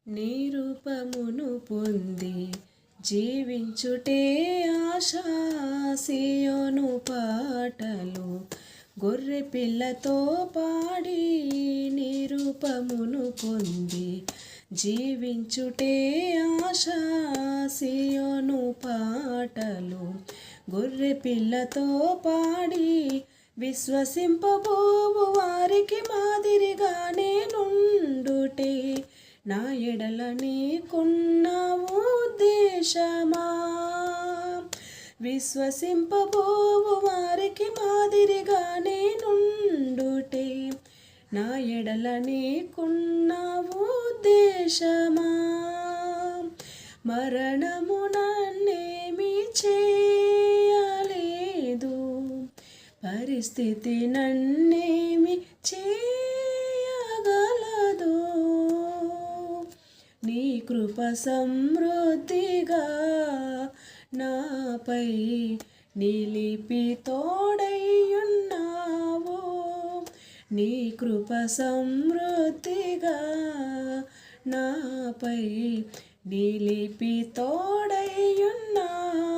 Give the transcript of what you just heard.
నీ రూపమును పొంది జీవించుటే ఆశ. సియోను పాటలు గొర్రె పిల్లతో పాడి నీ రూపమును పొంది జీవించుటే ఆశ. సియోను పాటలు గొర్రె పిల్లతో పాడి విశ్వసింపబోవు వారికి మాదిరిగానే నుండుటే నా ఎడల నీకున్న ఉద్దేశమా. విశ్వసింపబోవు వారికి మాదిరిగానే నుండుటే నా ఎడల నీకున్న ఉద్దేశమా. మరణము నన్నేమి చేయలేదు, పరిస్థితి నన్నేమి చేయగలదు. నీ కృప సమృద్ధిగా నాపై నిలిపి తోడైయున్నావు. నీ కృప సమృద్ధిగా నాపై నిలిపి తోడైయున్నావు.